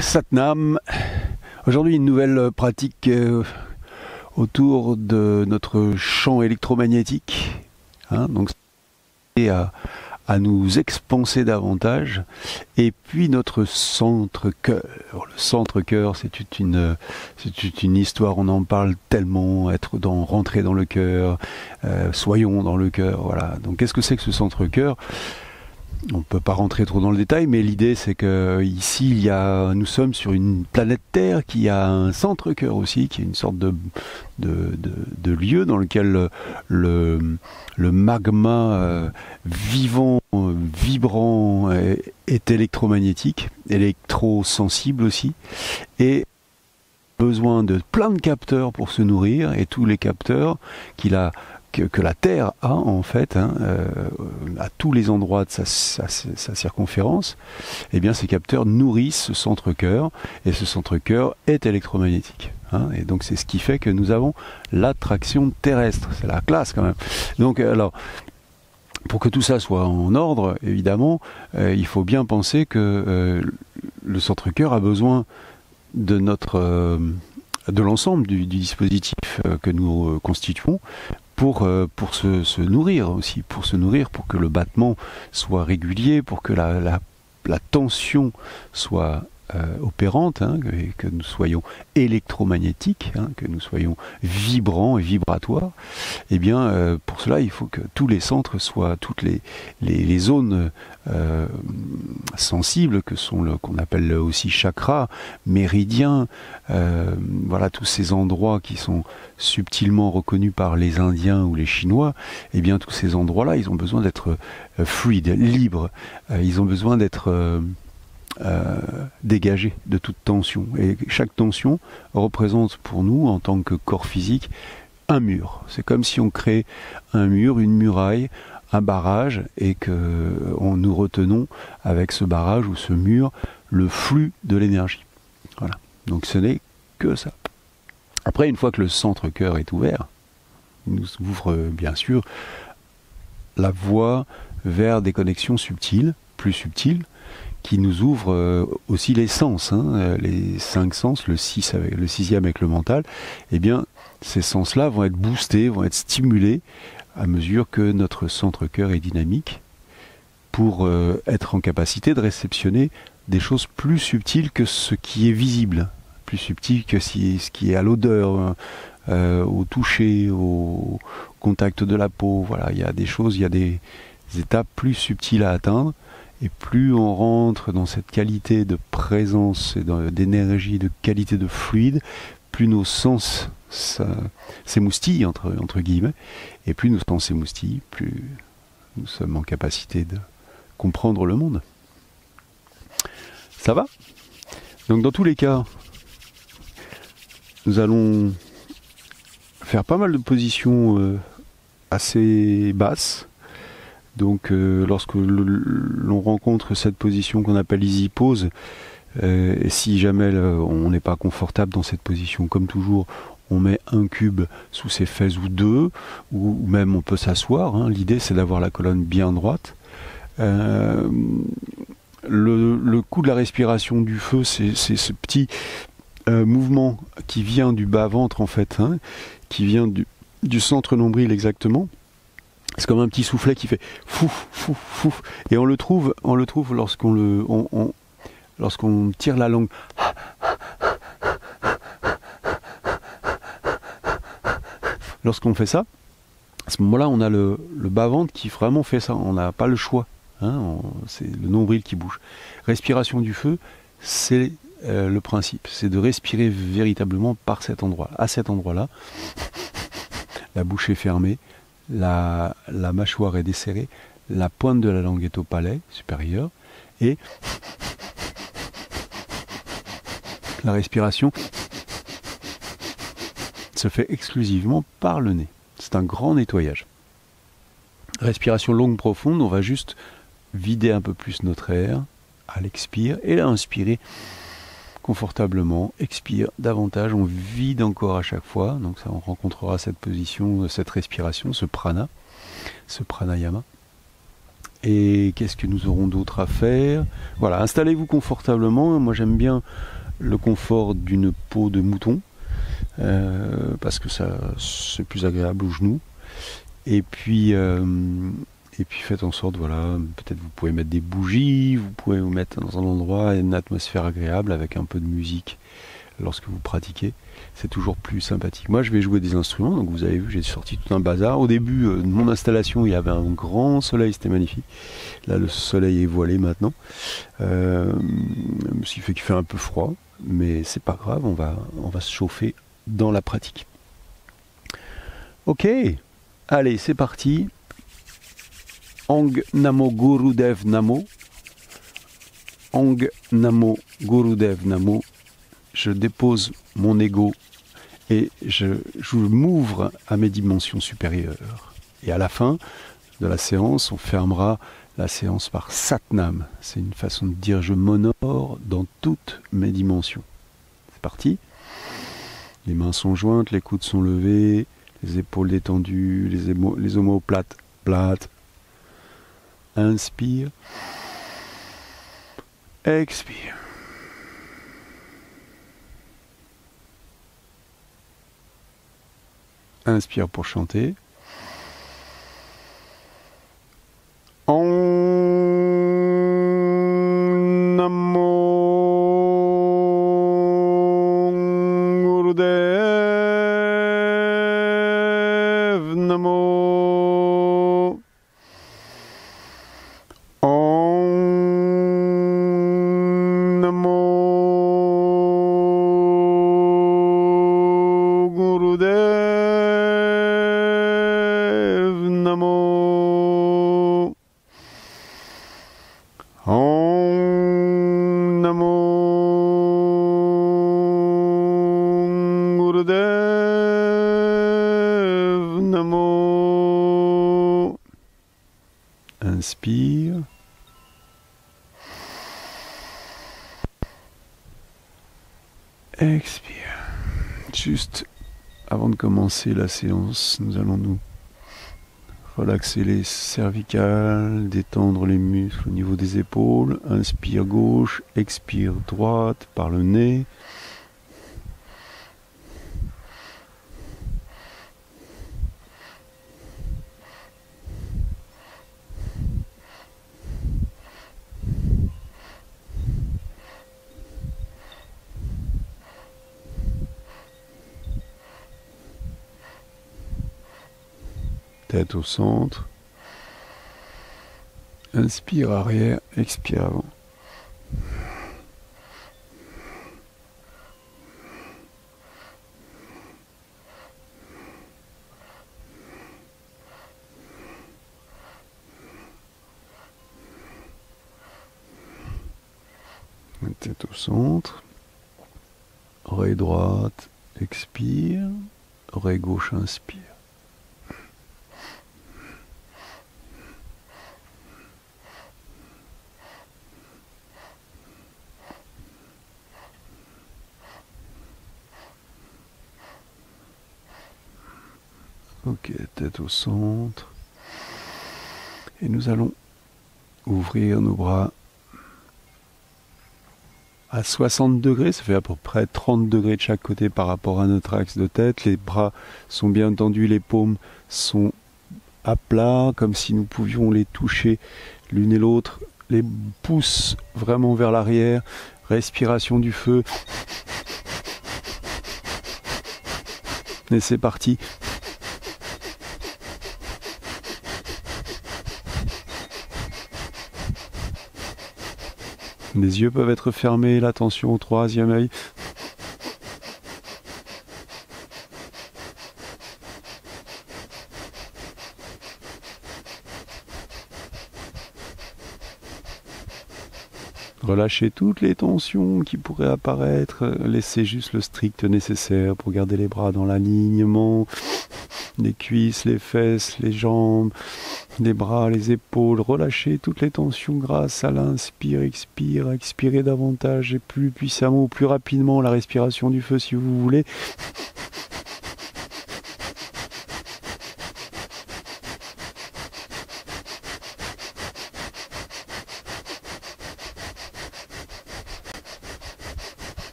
Satnam. Aujourd'hui, une nouvelle pratique autour de notre champ électromagnétique. Donc, c'est à nous expanser davantage. Et puis, notre centre-cœur. Le centre-cœur, c'est toute une histoire. On en parle tellement. Rentrer dans le cœur. Soyons dans le cœur. Voilà. Donc, qu'est-ce que c'est que ce centre-cœur ? On ne peut pas rentrer trop dans le détail, mais l'idée c'est que ici nous sommes sur une planète Terre qui a un centre-cœur aussi, qui est une sorte de lieu dans lequel le magma vivant, vibrant est électromagnétique, électrosensible aussi, et besoin de plein de capteurs pour se nourrir, et tous les capteurs que la Terre a en fait, à tous les endroits de sa circonférence, eh bien ces capteurs nourrissent ce centre-cœur, et ce centre-cœur est électromagnétique. Et donc c'est ce qui fait que nous avons l'attraction terrestre. C'est la classe quand même. Donc alors, pour que tout ça soit en ordre, évidemment, il faut bien penser que le centre-cœur a besoin de l'ensemble du dispositif que nous constituons, pour se nourrir aussi, pour que le battement soit régulier, pour que la tension soit opérante, et que nous soyons électromagnétiques, que nous soyons vibrants et vibratoires. Eh bien, pour cela, il faut que tous les centres soient, toutes les zones sensibles, qu'on appelle aussi chakras, méridiens, voilà, tous ces endroits qui sont subtilement reconnus par les Indiens ou les Chinois, eh bien, tous ces endroits-là, ils ont besoin d'être fluides, libres, ils ont besoin d'être dégagé de toute tension. Et chaque tension représente pour nous, en tant que corps physique, un mur. C'est comme si on crée un mur, une muraille, un barrage, et que nous retenons avec ce barrage ou ce mur le flux de l'énergie. Voilà. Donc ce n'est que ça. Après, une fois que le centre-cœur est ouvert, il nous ouvre bien sûr la voie vers des connexions subtiles, plus subtiles, qui nous ouvre aussi les sens, les 5 sens, le 6e avec le mental. Eh bien, ces sens-là vont être boostés, vont être stimulés à mesure que notre centre-cœur est dynamique, pour être en capacité de réceptionner des choses plus subtiles que ce qui est visible, plus subtil que ce qui est à l'odeur, au toucher, au contact de la peau. Voilà, il y a des choses, il y a des étapes plus subtiles à atteindre. Et plus on rentre dans cette qualité de présence et d'énergie, de qualité de fluide, plus nos sens s'émoustillent, entre guillemets, et plus nos sens s'émoustillent, plus nous sommes en capacité de comprendre le monde. Ça va ? Donc dans tous les cas, nous allons faire pas mal de positions assez basses. Donc lorsque l'on rencontre cette position qu'on appelle easy pose, et si jamais on n'est pas confortable dans cette position, comme toujours, on met un cube sous ses fesses ou deux, ou même on peut s'asseoir. L'idée c'est d'avoir la colonne bien droite. Le coup de la respiration du feu, c'est ce petit mouvement qui vient du bas-ventre en fait, qui vient du centre nombril exactement. C'est comme un petit soufflet qui fait fouf, fouf, fouf. Et on le trouve lorsqu'on tire la langue. Lorsqu'on fait ça, à ce moment-là, on a le bas-ventre qui vraiment fait ça. On n'a pas le choix. C'est le nombril qui bouge. Respiration du feu, c'est le principe. C'est de respirer véritablement par cet endroit. À cet endroit-là, la bouche est fermée. La mâchoire est desserrée, la pointe de la langue est au palais supérieur, et la respiration se fait exclusivement par le nez. C'est un grand nettoyage. Respiration longue, profonde, on va juste vider un peu plus notre air à l'expire, et là inspirer confortablement, expire davantage, on vide encore à chaque fois, donc ça on rencontrera cette position, cette respiration, ce pranayama. Et qu'est-ce que nous aurons d'autre à faire? Voilà, installez-vous confortablement. Moi j'aime bien le confort d'une peau de mouton, parce que ça c'est plus agréable aux genoux. Et puis faites en sorte, voilà, peut-être vous pouvez mettre des bougies, vous pouvez vous mettre dans un endroit, une atmosphère agréable avec un peu de musique lorsque vous pratiquez. C'est toujours plus sympathique. Moi je vais jouer des instruments, donc vous avez vu, j'ai sorti tout un bazar. Au début de mon installation, il y avait un grand soleil, c'était magnifique. Là le soleil est voilé maintenant, ce qui fait qu'il fait un peu froid, mais c'est pas grave, on va se chauffer dans la pratique. Ok, allez, c'est parti. Ang Namo Gurudev Namo. Ang Namo Gurudev Namo. Je dépose mon ego et je m'ouvre à mes dimensions supérieures. Et à la fin de la séance, on fermera la séance par Satnam. C'est une façon de dire je m'honore dans toutes mes dimensions. C'est parti. Les mains sont jointes, les coudes sont levés, les épaules détendues, les omoplates plates. Inspire. Expire. Inspire pour chanter. Om Namo Gurudev Namo. Om Namo Gurudev Namo. Om Namo Gurudev Namo. Inspire. Expire. Juste avant de commencer la séance, nous allons nous relaxer les cervicales, détendre les muscles au niveau des épaules. Inspire gauche, expire droite par le nez. Tête au centre. Inspire arrière, expire avant. Tête au centre. Oreille droite, expire. Oreille gauche, inspire. Ok, tête au centre. Et nous allons ouvrir nos bras à 60 degrés. Ça fait à peu près 30 degrés de chaque côté par rapport à notre axe de tête. Les bras sont bien tendus, les paumes sont à plat, comme si nous pouvions les toucher l'une et l'autre. Les pouces vraiment vers l'arrière. Respiration du feu. Et c'est parti. Les yeux peuvent être fermés, l'attention au troisième œil. Relâchez toutes les tensions qui pourraient apparaître. Laissez juste le strict nécessaire pour garder les bras dans l'alignement. Les cuisses, les fesses, les jambes, les bras, les épaules. Relâchez toutes les tensions grâce à l'inspire, expire. Expirez davantage et plus puissamment ou plus rapidement la respiration du feu si vous voulez.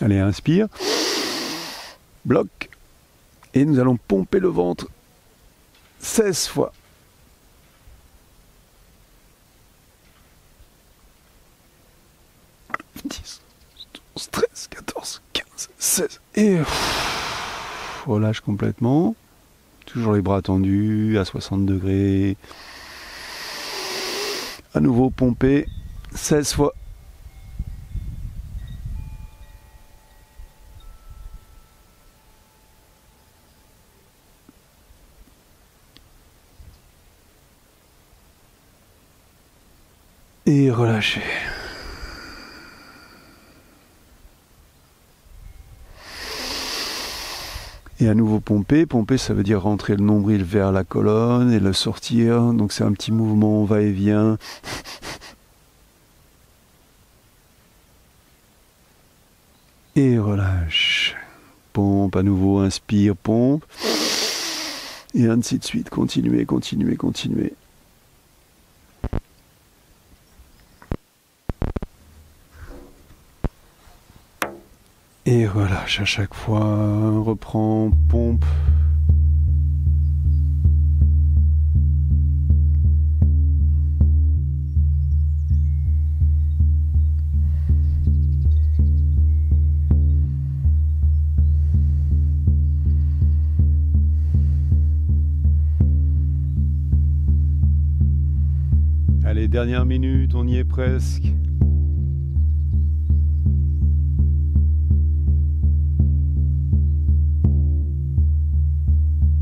Allez, inspire. Bloc. Et nous allons pomper le ventre 16 fois. 10, 12, 13, 14, 15, 16. Et relâche complètement. Toujours les bras tendus à 60 degrés. À nouveau pomper 16 fois. Et relâcher. Et à nouveau pomper. Pomper, ça veut dire rentrer le nombril vers la colonne et le sortir. Donc c'est un petit mouvement va-et-vient. Et relâche. Pompe à nouveau, inspire, pompe. Et ainsi de suite. Continuez, continuez, continuez. Et relâche à chaque fois, reprend, pompe. Allez, dernière minute, on y est presque.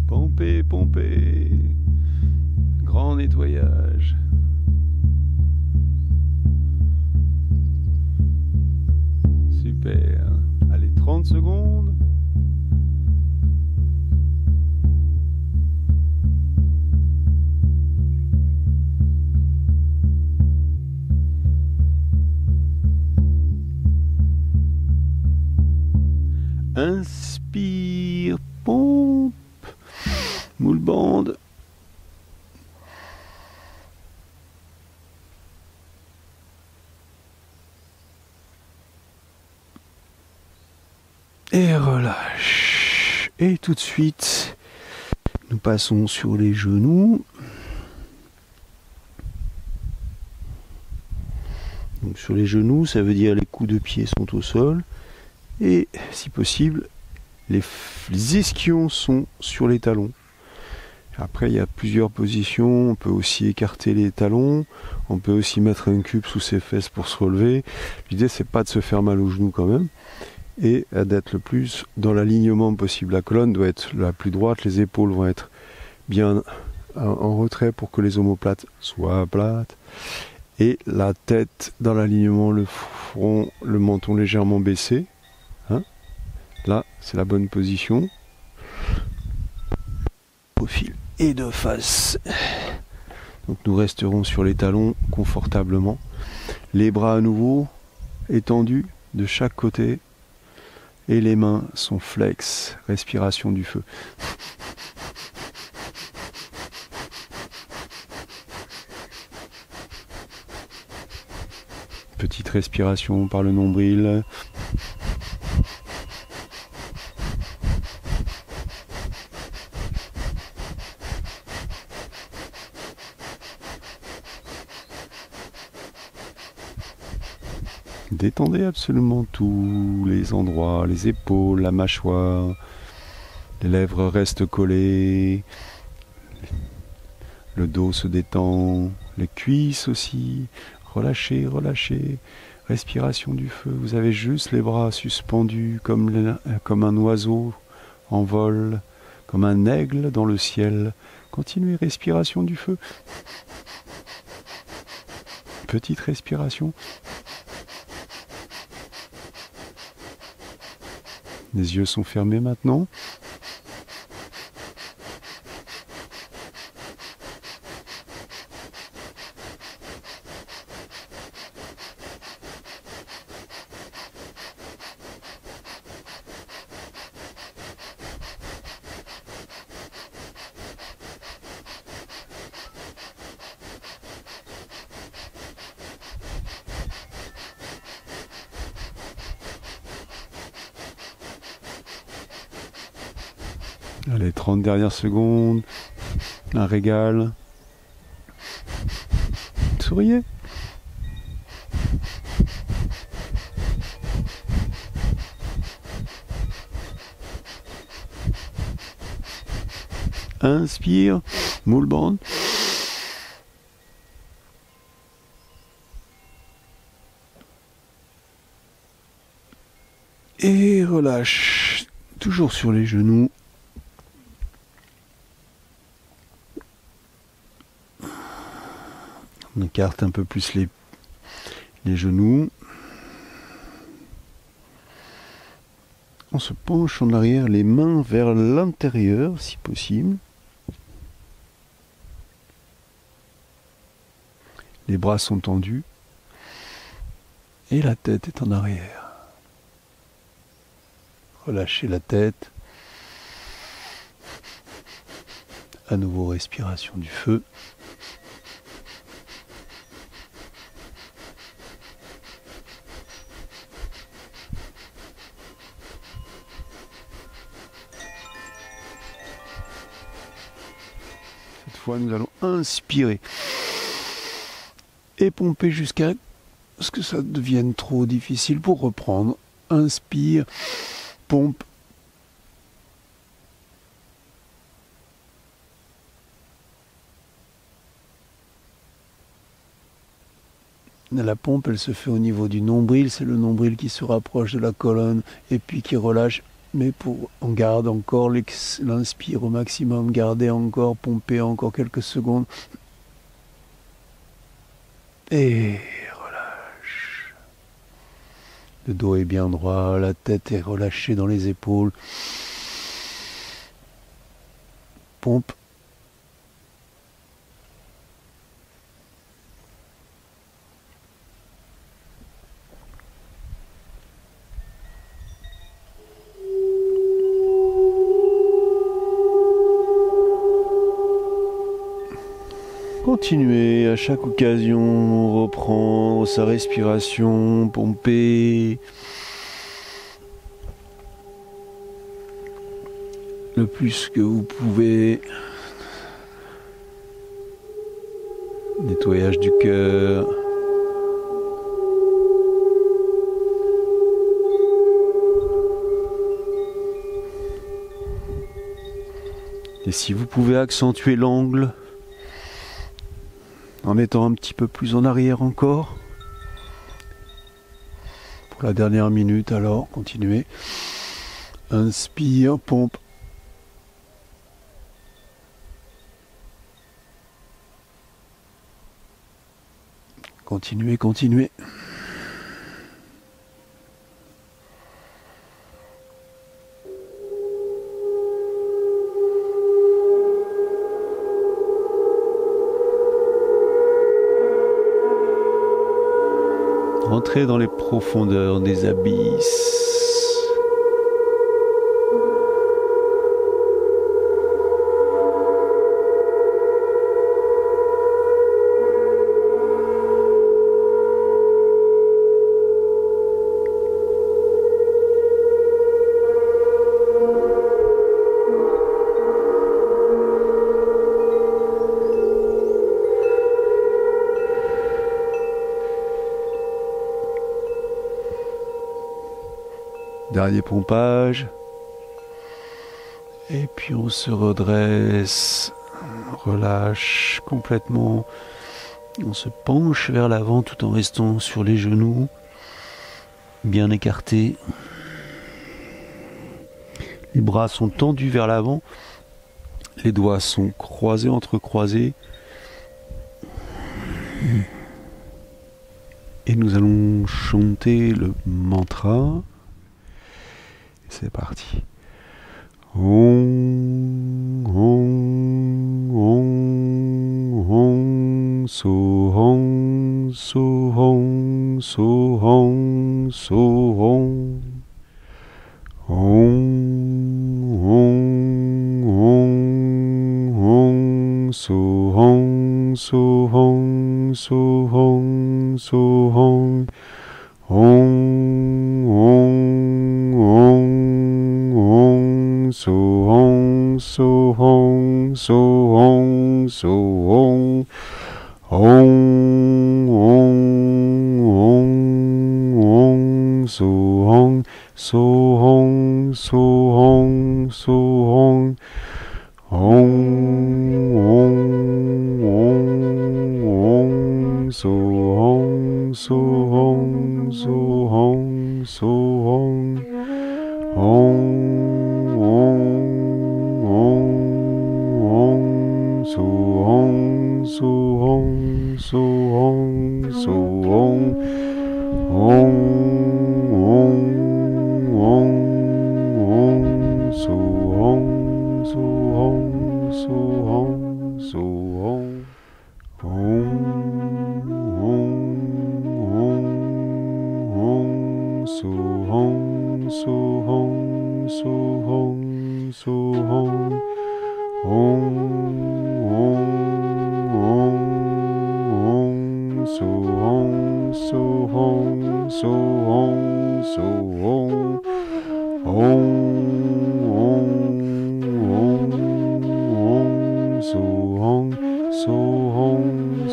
Pomper, pomper. Grand nettoyage. Super. Allez, 30 secondes. Inspire, pompe. Moule bande. Et relâche. Et tout de suite, nous passons sur les genoux. Donc sur les genoux, ça veut dire les coups de pied sont au sol. Et si possible, les ischions sont sur les talons. Après, il y a plusieurs positions. On peut aussi écarter les talons. On peut aussi mettre un cube sous ses fesses pour se relever. L'idée, c'est pas de se faire mal aux genoux quand même. Et d'être le plus dans l'alignement possible. La colonne doit être la plus droite. Les épaules vont être bien en retrait pour que les omoplates soient plates. Et la tête dans l'alignement, le front, le menton légèrement baissé. Hein? Là, c'est la bonne position. Profil et de face. Donc nous resterons sur les talons confortablement. Les bras à nouveau étendus de chaque côté. Et les mains sont flex. Respiration du feu. Petite respiration par le nombril. Détendez absolument tous les endroits, les épaules, la mâchoire, les lèvres restent collées, le dos se détend, les cuisses aussi, relâchez, relâchez, respiration du feu, vous avez juste les bras suspendus comme un oiseau en vol, comme un aigle dans le ciel, continuez, respiration du feu, petite respiration. Les yeux sont fermés maintenant. Allez, 30 dernières secondes. Un régal. Souriez. Inspire, moule bande. Et relâche, toujours sur les genoux. On écarte un peu plus les genoux. On se penche en arrière, les mains vers l'intérieur si possible. Les bras sont tendus et la tête est en arrière. Relâchez la tête. À nouveau respiration du feu. Cette fois, nous allons inspirer et pomper jusqu'à ce que ça devienne trop difficile pour reprendre. Inspire, pompe. La pompe, elle se fait au niveau du nombril, c'est le nombril qui se rapproche de la colonne et puis qui relâche. Mais on garde encore l'inspire au maximum, gardez encore, pompez encore quelques secondes. Et relâche. Le dos est bien droit, la tête est relâchée dans les épaules. Pompe. Continuez à chaque occasion, reprendre sa respiration, pomper le plus que vous pouvez. Nettoyage du cœur. Et si vous pouvez accentuer l'angle, en étant un petit peu plus en arrière encore. Pour la dernière minute, alors, continuez. Inspire, pompe. Continuez, continuez. Entrez dans les profondeurs des abysses. Dernier pompage. Et puis on se redresse, on relâche complètement. On se penche vers l'avant tout en restant sur les genoux, bien écartés. Les bras sont tendus vers l'avant. Les doigts sont croisés, entrecroisés. Et nous allons chanter le mantra. C'est parti. Om, Om, Om, Om, Soham, Soham, Soham, Soham. Om, Om, Om, Om, Soham, Soham, Soham, Soham. Om, Om, Om, Om, Soham. so hong, so hong, so hong, hong, hong, hong, hong, so hong, so hong, so hong, so hong, hong, hong, hong, hong, so hong, so hong, so hong, so hong, hong, hong, hong, hong, so hong, so hong, so hong, so hong, hong, hong, hong, hong, so hong, so hong, so hong, so hong, hong, hong, hong, hong, so hong, so hong, so hong, so hong, hong, hong, hong, hong, so hong, so hong, so hong, so hong, hong, hong, hong, hong, so hong, so hong,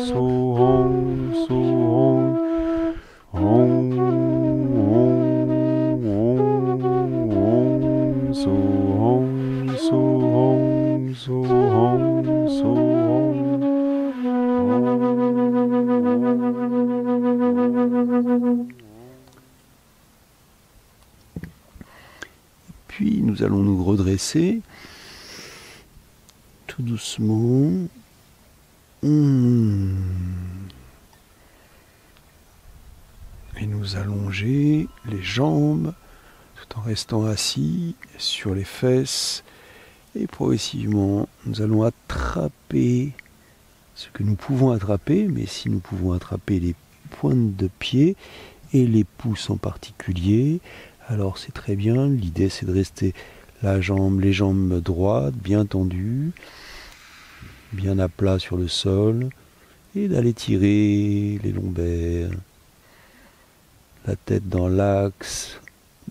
so hong, so hong, hong, hong, hong, hong, so hong, so hong, so hong, so hong, Puis nous allons nous redresser tout doucement. Et nous allonger les jambes tout en restant assis sur les fesses. Et progressivement, nous allons attraper ce que nous pouvons attraper, mais si nous pouvons attraper les pointes de pied et les pouces en particulier, alors c'est très bien. L'idée c'est de rester les jambes droites, bien tendues, bien à plat sur le sol, et d'aller tirer les lombaires, la tête dans l'axe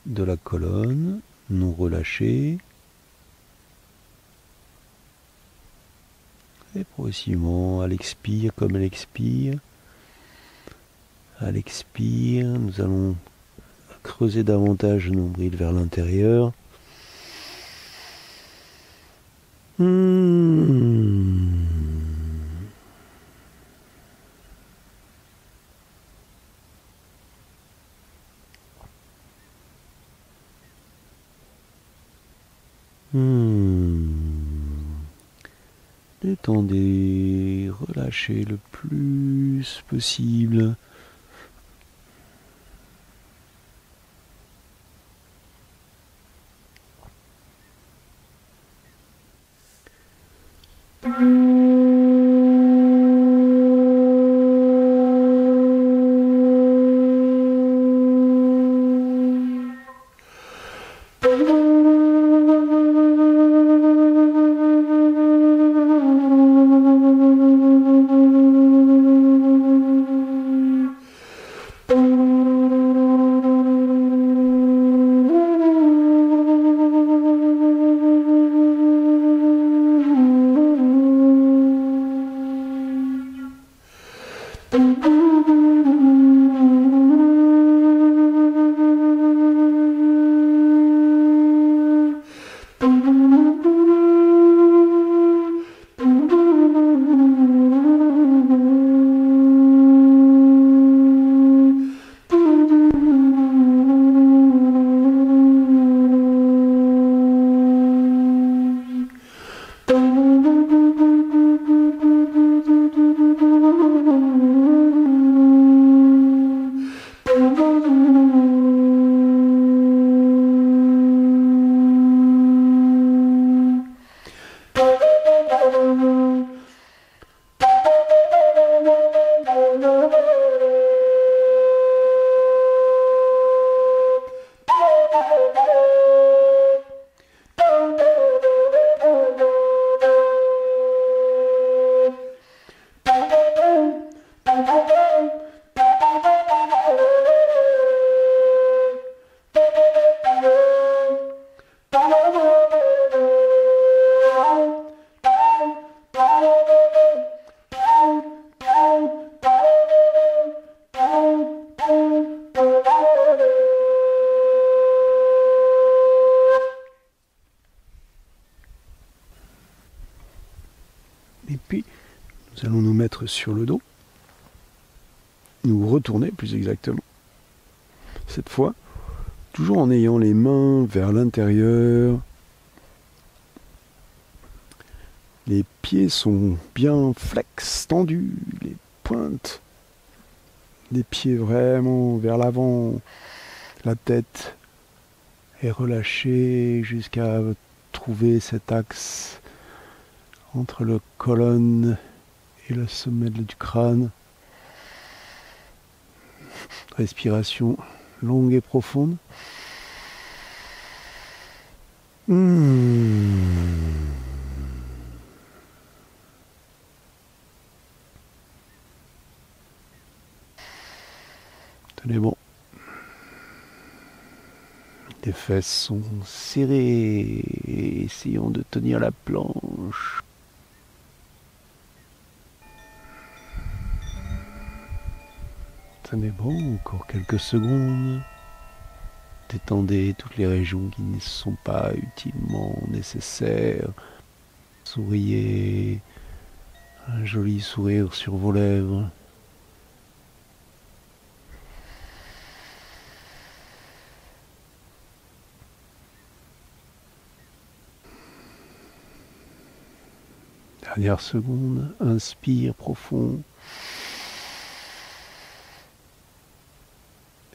de la colonne, non relâchée. Et progressivement, à l'expire, comme à l'expire, nous allons creuser davantage le nombril vers l'intérieur. Détendez, relâchez le plus possible. Nous allons nous mettre sur le dos, nous retourner plus exactement. Cette fois, toujours en ayant les mains vers l'intérieur. Les pieds sont bien flex, tendus, les pointes des pieds vraiment vers l'avant. La tête est relâchée jusqu'à trouver cet axe entre le colonne et le sommet du crâne. Respiration longue et profonde. Tenez bon. Les fesses sont serrées. Essayons de tenir la planche. Tenez bon, encore quelques secondes. Détendez toutes les régions qui ne sont pas utilement nécessaires. Souriez. Un joli sourire sur vos lèvres. Dernière seconde, inspire profond.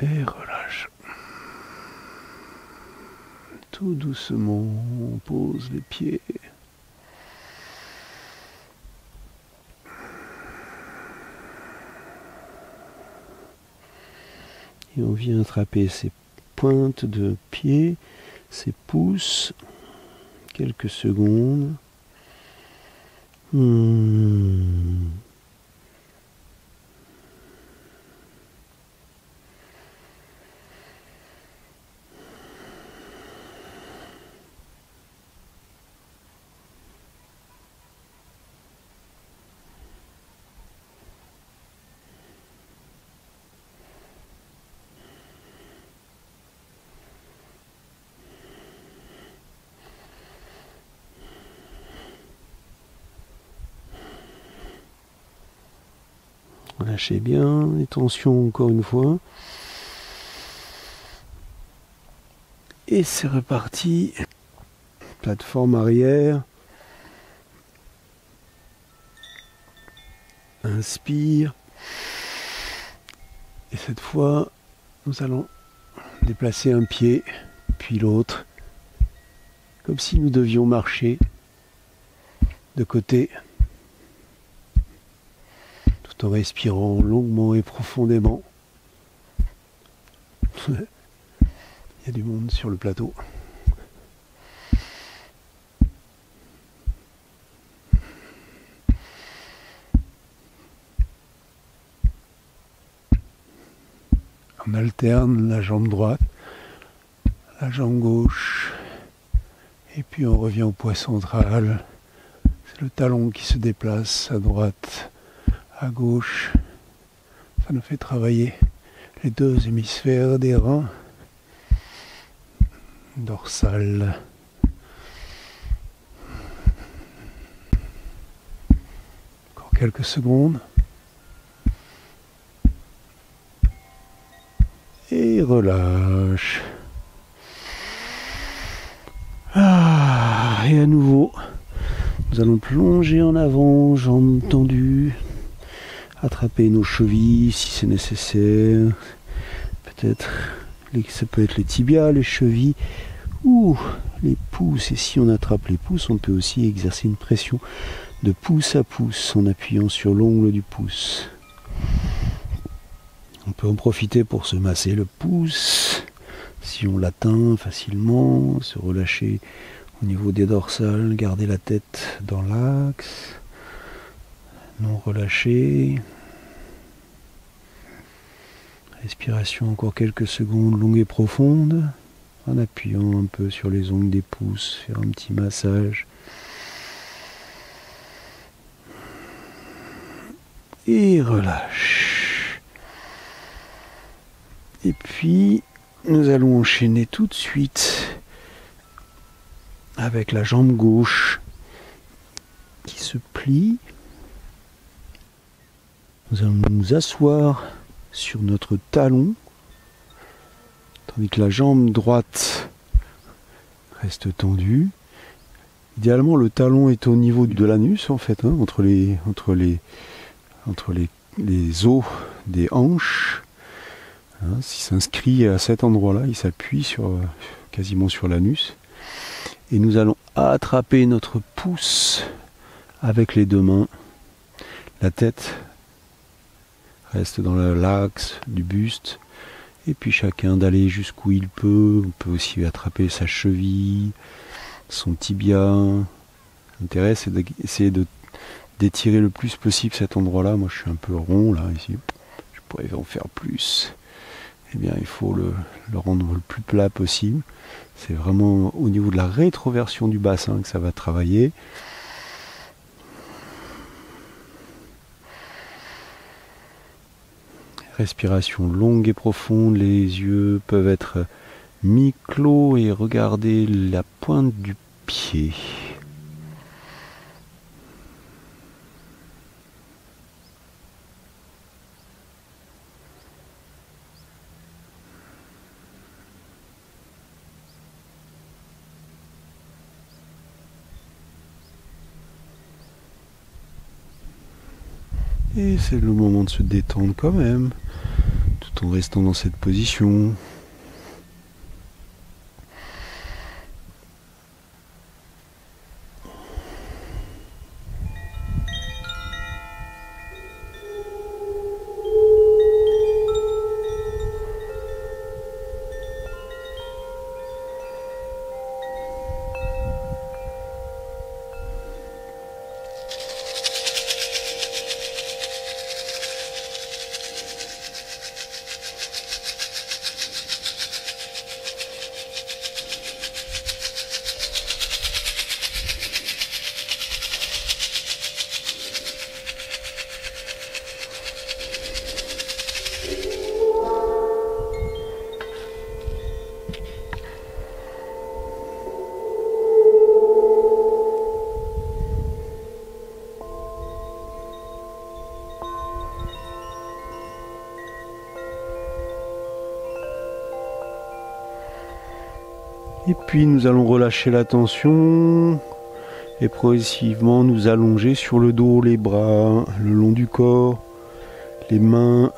Et relâche. Tout doucement, on pose les pieds. Et on vient attraper ces pointes de pied, ces pouces, quelques secondes. Lâchez bien les tensions encore une fois. Et c'est reparti. Plateforme arrière. Inspire. Et cette fois, nous allons déplacer un pied, puis l'autre. Comme si nous devions marcher de côté. En respirant longuement et profondément. Il y a du monde sur le plateau. On alterne la jambe droite, la jambe gauche, et puis on revient au poids central. C'est le talon qui se déplace à droite, à gauche. Ça nous fait travailler les deux hémisphères des reins. Dorsal. Encore quelques secondes. Et relâche. Et à nouveau, nous allons plonger en avant, jambes tendues. Attraper nos chevilles si c'est nécessaire. Peut-être, ça peut être les tibias, les chevilles ou les pouces. Et si on attrape les pouces, on peut aussi exercer une pression de pouce à pouce en appuyant sur l'ongle du pouce. On peut en profiter pour se masser le pouce. Si on l'atteint facilement, se relâcher au niveau des dorsales, garder la tête dans l'axe. Non relâché. Respiration encore quelques secondes longue et profonde, en appuyant un peu sur les ongles des pouces, faire un petit massage. Et relâche. Et puis, nous allons enchaîner tout de suite avec la jambe gauche qui se plie. Nous allons nous asseoir sur notre talon, tandis que la jambe droite reste tendue. Idéalement, le talon est au niveau de l'anus, en fait, hein, entre les os des hanches. Hein, s'il s'inscrit à cet endroit-là, il s'appuie quasiment sur l'anus. Et nous allons attraper notre pouce avec les deux mains. La tête reste dans l'axe du buste. Et puis chacun d'aller jusqu'où il peut. On peut aussi attraper sa cheville, son tibia. L'intérêt, c'est d'essayer d'étirer le plus possible cet endroit-là. Moi, je suis un peu rond, là, ici. Je pourrais en faire plus. Eh bien, il faut le rendre le plus plat possible. C'est vraiment au niveau de la rétroversion du bassin que ça va travailler. Respiration longue et profonde, les yeux peuvent être mi-clos et regarder la pointe du pied. Et c'est le moment de se détendre quand même, tout en restant dans cette position. Et puis nous allons relâcher la tension et progressivement nous allonger sur le dos, les bras, le long du corps, les mains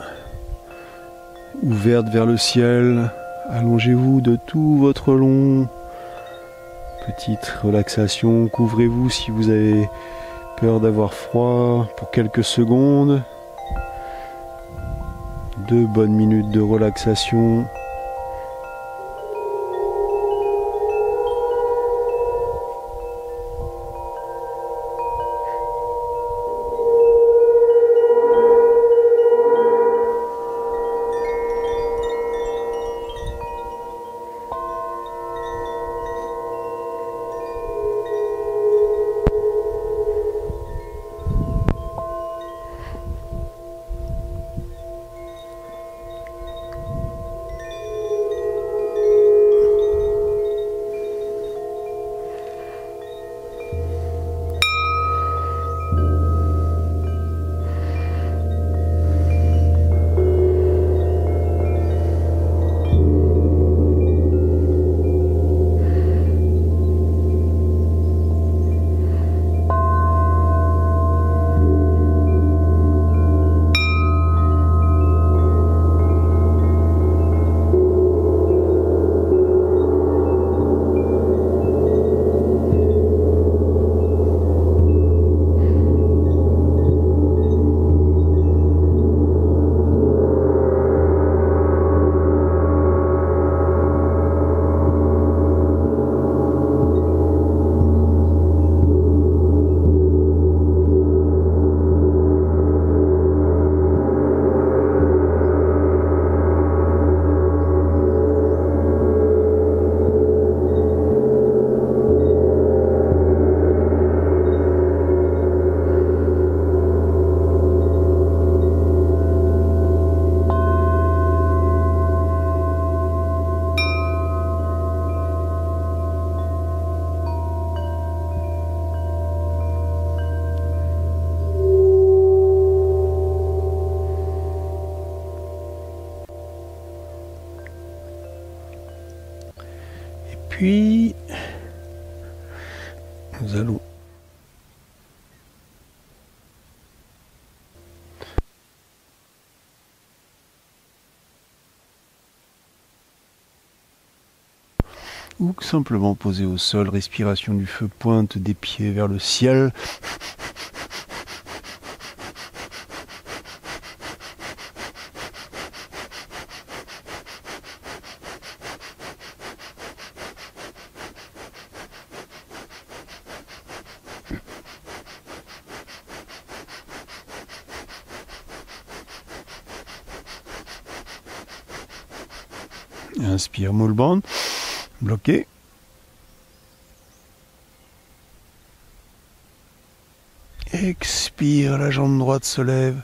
ouvertes vers le ciel. Allongez-vous de tout votre long. Petite relaxation, couvrez-vous si vous avez peur d'avoir froid pour quelques secondes. 2 bonnes minutes de relaxation. Puis, nous allons ou simplement poser au sol, respiration du feu, pointe des pieds vers le ciel. Inspire, moule bande, bloqué. Expire, la jambe droite se lève.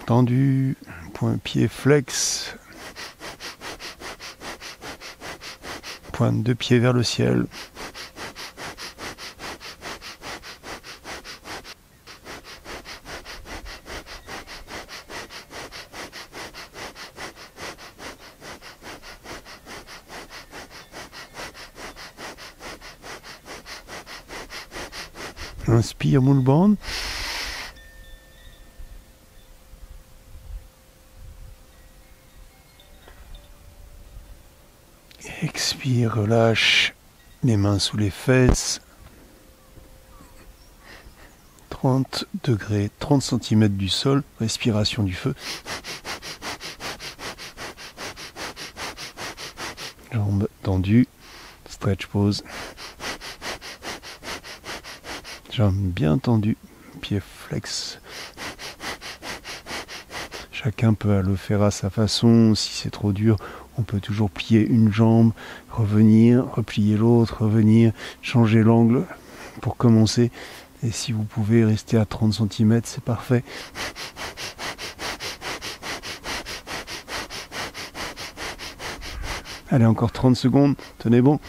Tendu, point pied flex. Pointe de pied vers le ciel. Inspire, moule bande. Expire, relâche les mains sous les fesses. 30 degrés, 30 cm du sol, respiration du feu. Jambes tendues, stretch pose. Jambes bien tendues, pieds flex. Chacun peut le faire à sa façon. Si c'est trop dur, on peut toujours plier une jambe, revenir, replier l'autre, revenir, changer l'angle pour commencer. Et si vous pouvez rester à 30 cm, c'est parfait. Allez, encore 30 secondes, tenez bon.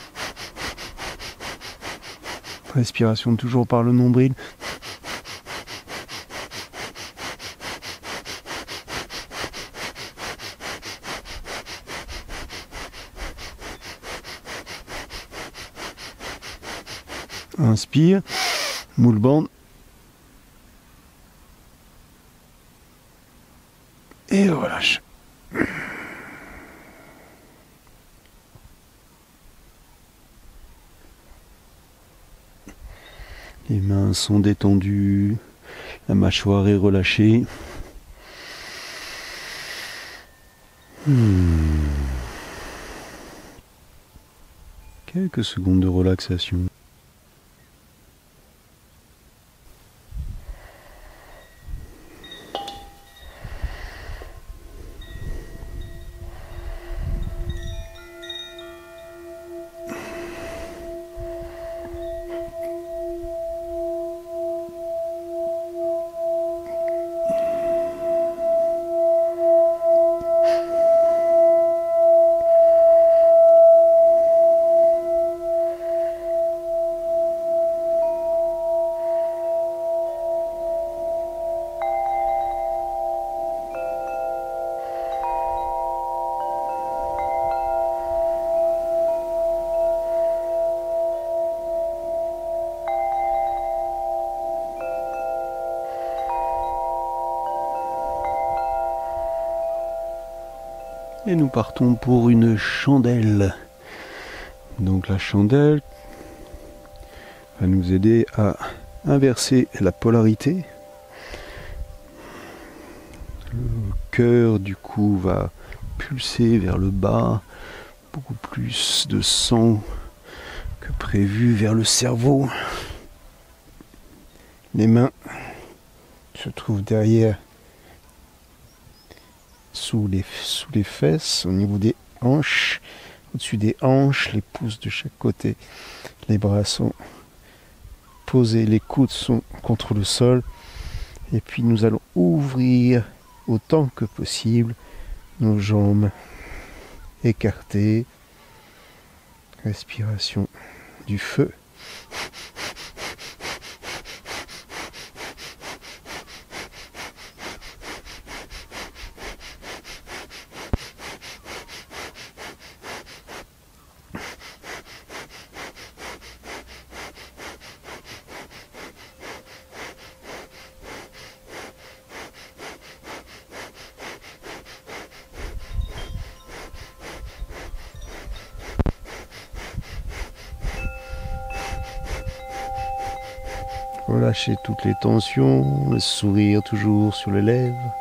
Respiration toujours par le nombril. Inspire, moule bande. Et relâche. Les mains sont détendues, la mâchoire est relâchée. Quelques secondes de relaxation. Et nous partons pour une chandelle. Donc la chandelle va nous aider à inverser la polarité. Le cœur du coup va pulser vers le bas, beaucoup plus de sang que prévu vers le cerveau. Les mains se trouvent derrière, sous les fesses, au niveau des hanches, au-dessus des hanches, les pouces de chaque côté. Les bras sont posés, les coudes sont contre le sol. Et puis nous allons ouvrir autant que possible nos jambes écartées. Respiration du feu. Relâchez toutes les tensions, le sourire toujours sur les lèvres.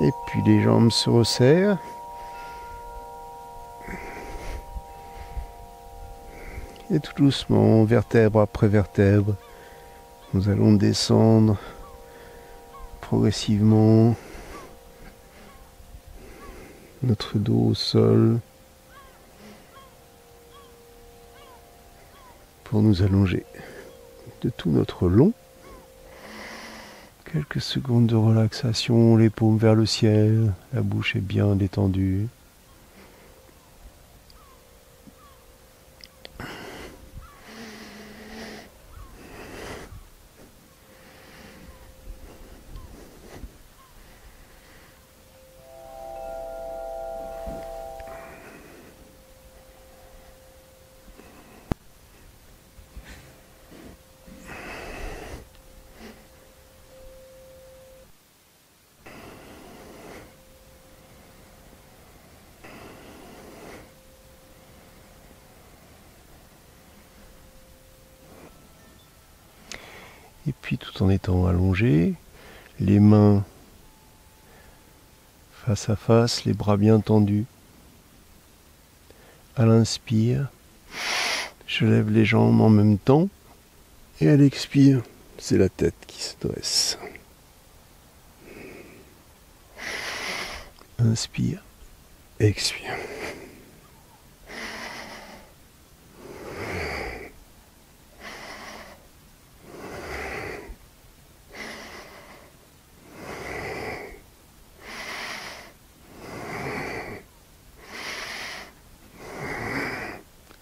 Et puis les jambes se resserrent. Et tout doucement, vertèbre après vertèbre, nous allons descendre progressivement notre dos au sol pour nous allonger de tout notre long. Quelques secondes de relaxation, les paumes vers le ciel, la bouche est bien détendue. Et puis tout en étant allongé, les mains face à face, les bras bien tendus. À l'inspire, je lève les jambes en même temps. Et à l'expire, c'est la tête qui se dresse. Inspire, expire.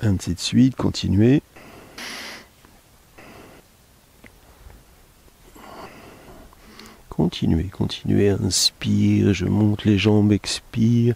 Ainsi de suite, continuez. Continuez, inspire, je monte les jambes, expire.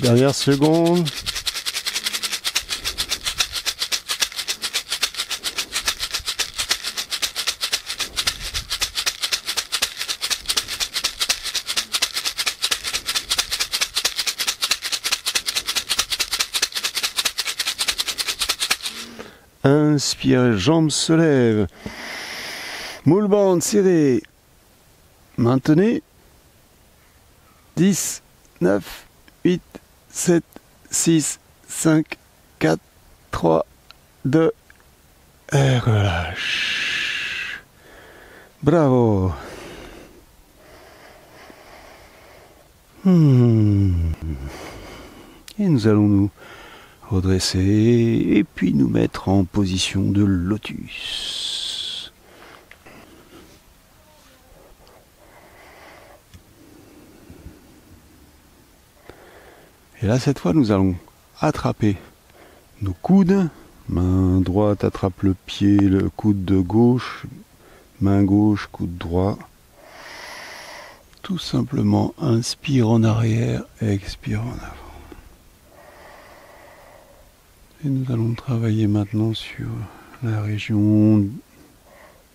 Dernière seconde. Inspire, jambes se lèvent. Moule bande serrée. Maintenez. 10, 9, 8, 7, 6, 5, 4, 3, 2, et relâche. Bravo. Et nous allons nous redresser et puis nous mettre en position de lotus. Et là, cette fois, nous allons attraper nos coudes. Main droite attrape le pied, le coude de gauche. Main gauche, coude droit. Tout simplement, inspire en arrière, expire en avant. Et nous allons travailler maintenant sur la région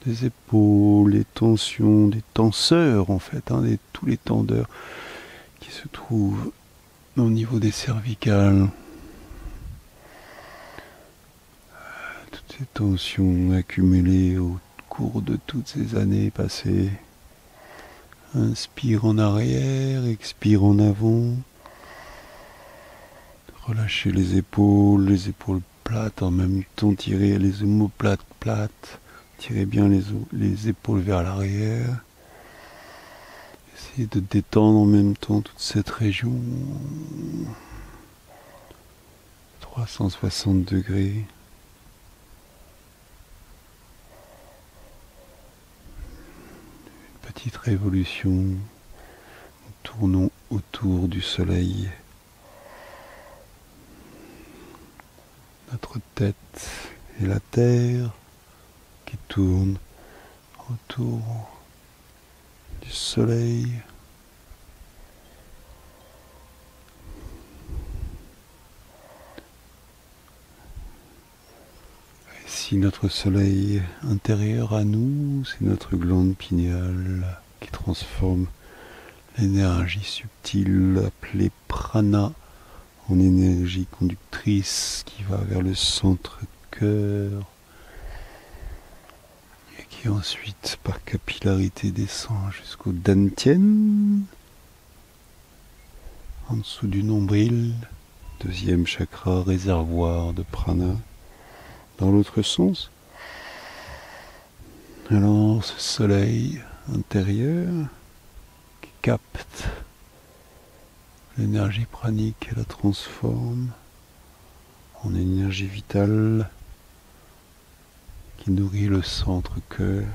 des épaules, les tensions, des tenseurs en fait, tous les tendeurs qui se trouvent au niveau des cervicales. Toutes ces tensions accumulées au cours de toutes ces années passées. Inspire en arrière, expire en avant. Relâchez les épaules plates en même temps, tirez les omoplates plates. Tirez bien les épaules vers l'arrière. Essayez de détendre en même temps toute cette région. 360 degrés. Une petite révolution. Nous tournons autour du soleil. Notre tête et la terre qui tournent autour du soleil. Ici, notre soleil intérieur à nous, c'est notre glande pinéale qui transforme l'énergie subtile appelée prana en énergie conductrice qui va vers le centre cœur et qui ensuite par capillarité descend jusqu'au dantian, en dessous du nombril, deuxième chakra réservoir de prana. Dans l'autre sens, alors ce soleil intérieur qui capte l'énergie pranique et la transforme en énergie vitale qui nourrit le centre cœur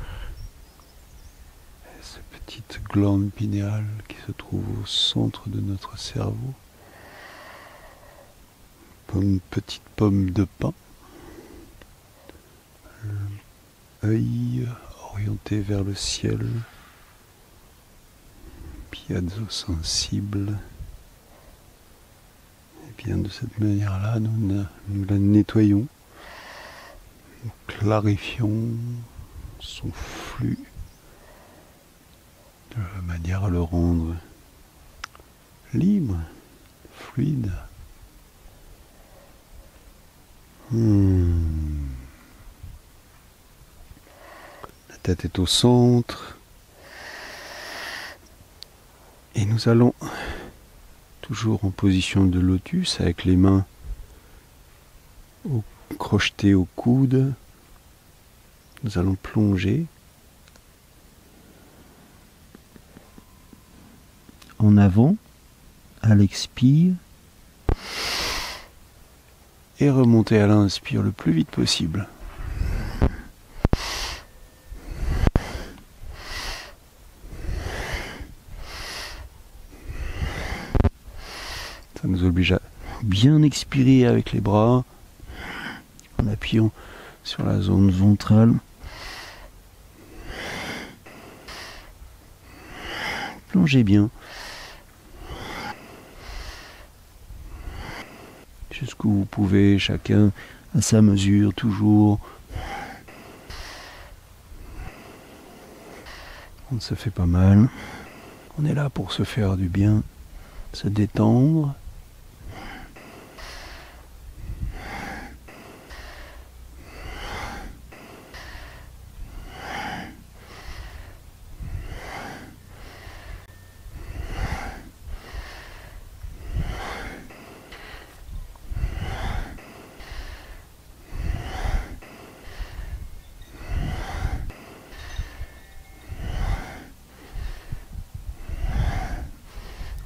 et cette petite glande pinéale qui se trouve au centre de notre cerveau, comme une petite pomme de pin. Œil orienté vers le ciel, piazzo sensible. Et bien de cette manière-là, nous la nettoyons, nous clarifions son flux de manière à le rendre libre, fluide. La tête est au centre. Et nous allons, toujours en position de lotus, avec les mains crochetées au coude, nous allons plonger en avant à l'expire et remonter à l'inspire le plus vite possible. Ça nous oblige à bien expirer avec les bras en appuyant sur la zone ventrale. Plongez bien jusqu'où vous pouvez, chacun à sa mesure, toujours. On ne se fait pas mal. On est là pour se faire du bien, se détendre.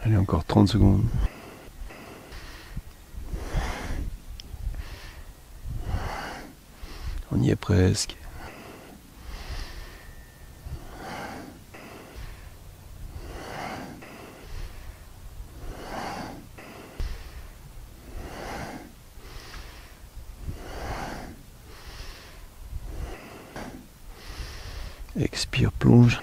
Allez, encore 30 secondes. On y est presque. Expire, plonge.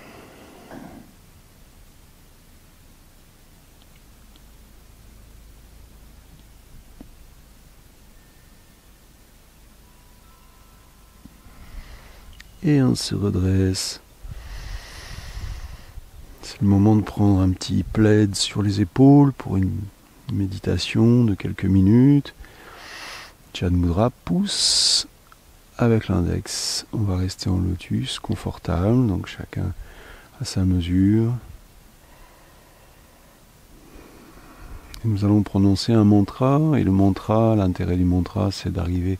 Et on se redresse. C'est le moment de prendre un petit plaid sur les épaules pour une méditation de quelques minutes. Chan Mudra, pouce avec l'index. On va rester en lotus, confortable, donc chacun à sa mesure. Et nous allons prononcer un mantra, et le mantra, l'intérêt du mantra, c'est d'arriver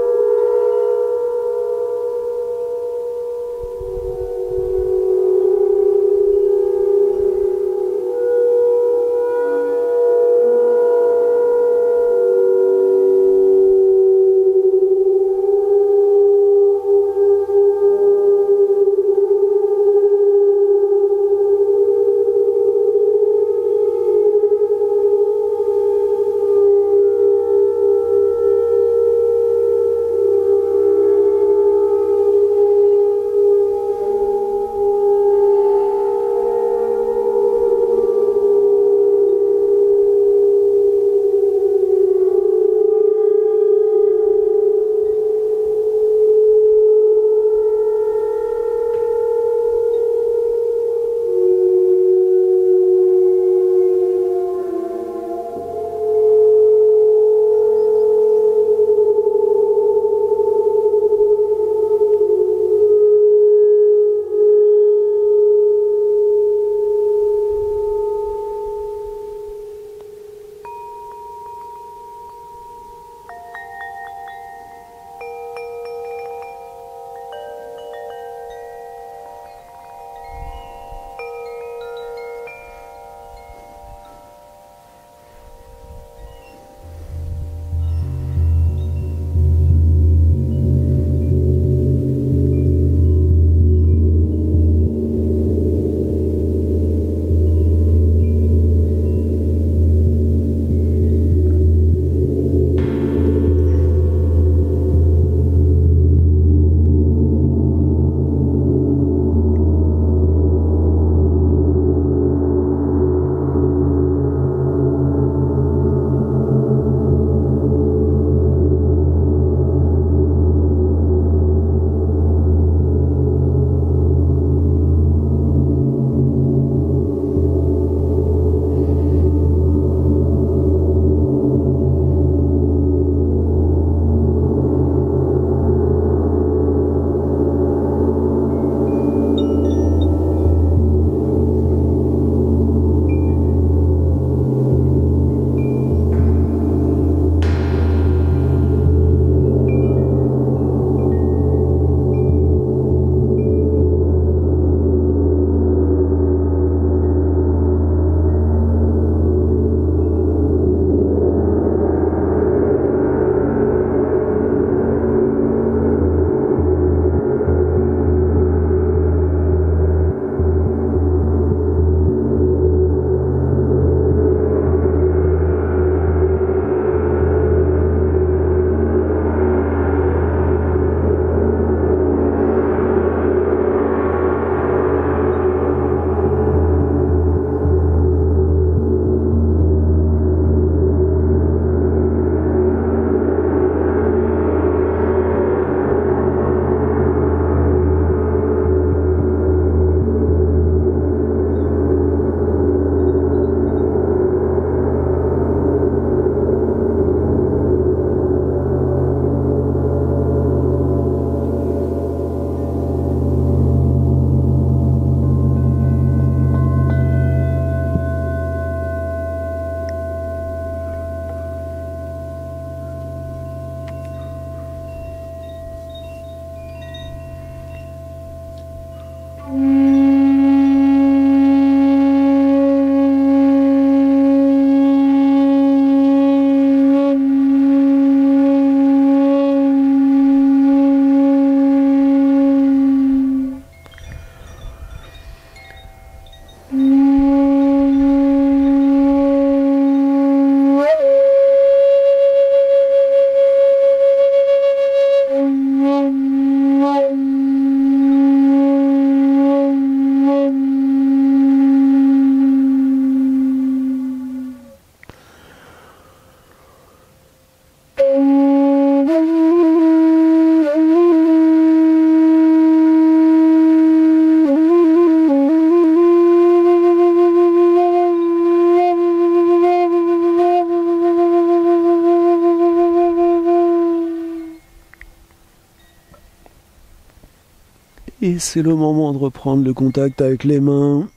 Et c'est le moment de reprendre le contact avec les mains.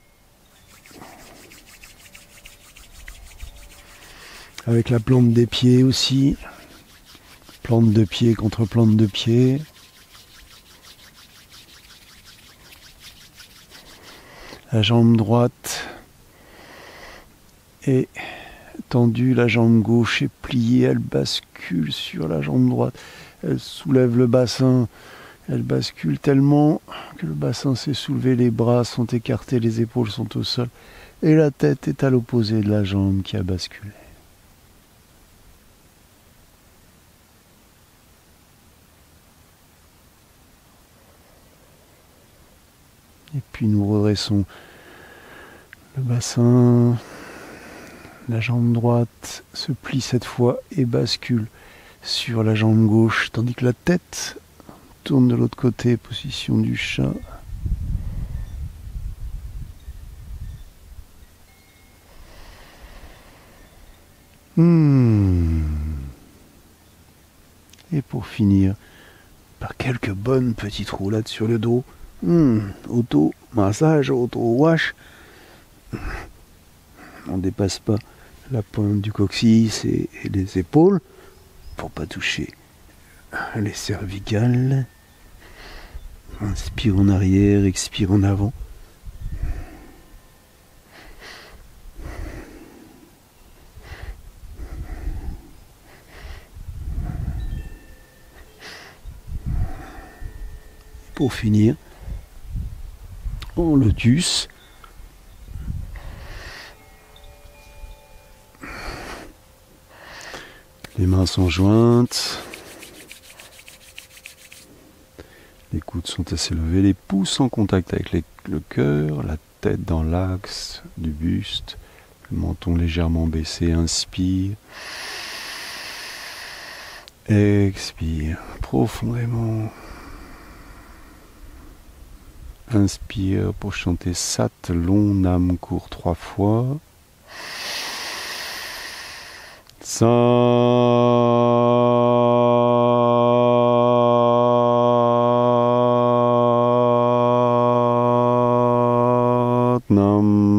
Avec la plante des pieds aussi. Plante de pied contre plante de pied. La jambe droite est tendue, la jambe gauche est pliée, elle bascule sur la jambe droite. Elle soulève le bassin, elle bascule tellement que le bassin s'est soulevé, les bras sont écartés, les épaules sont au sol et la tête est à l'opposé de la jambe qui a basculé. Et puis nous redressons le bassin, la jambe droite se plie cette fois et bascule sur la jambe gauche, tandis que la tête tourne de l'autre côté, position du chat. Et pour finir, par quelques bonnes petites roulades sur le dos. Auto-massage, auto-wash. On ne dépasse pas la pointe du coccyx et les épaules pour pas toucher les cervicales. Inspire en arrière, expire en avant. Pour finir, en lotus. Les mains sont jointes. Les coudes sont assez levés, les pouces en contact avec le cœur, la tête dans l'axe du buste, le menton légèrement baissé, inspire. Expire profondément. Inspire pour chanter Sat long Nam court 3 fois. Sat Nam.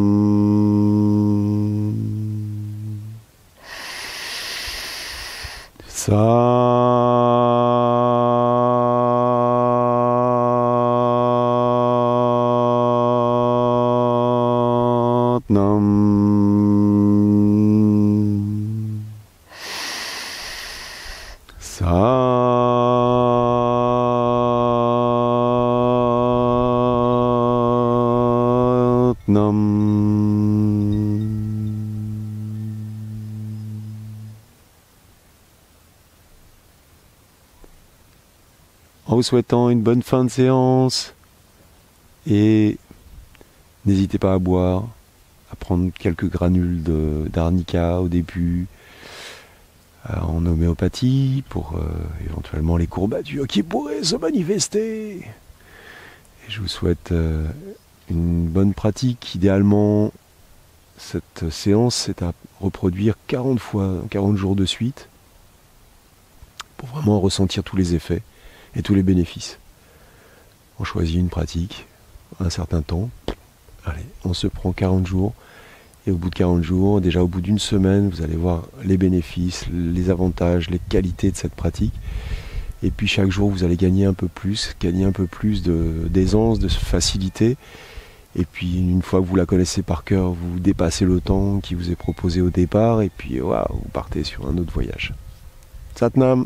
En vous souhaitant une bonne fin de séance et n'hésitez pas à boire, à prendre quelques granules d'arnica au début en homéopathie pour éventuellement les courbatures qui pourraient se manifester. Et je vous souhaite une bonne pratique. Idéalement, cette séance, c'est à reproduire 40 fois, 40 jours de suite pour vraiment ressentir tous les effets et tous les bénéfices. On choisit une pratique, un certain temps. Allez, on se prend 40 jours. Et au bout de 40 jours, déjà au bout d'une semaine, vous allez voir les bénéfices, les avantages, les qualités de cette pratique. Et puis chaque jour, vous allez gagner un peu plus d'aisance, de facilité. Et puis une fois que vous la connaissez par cœur, vous dépassez le temps qui vous est proposé au départ. Et puis waouh, vous partez sur un autre voyage. Satnam.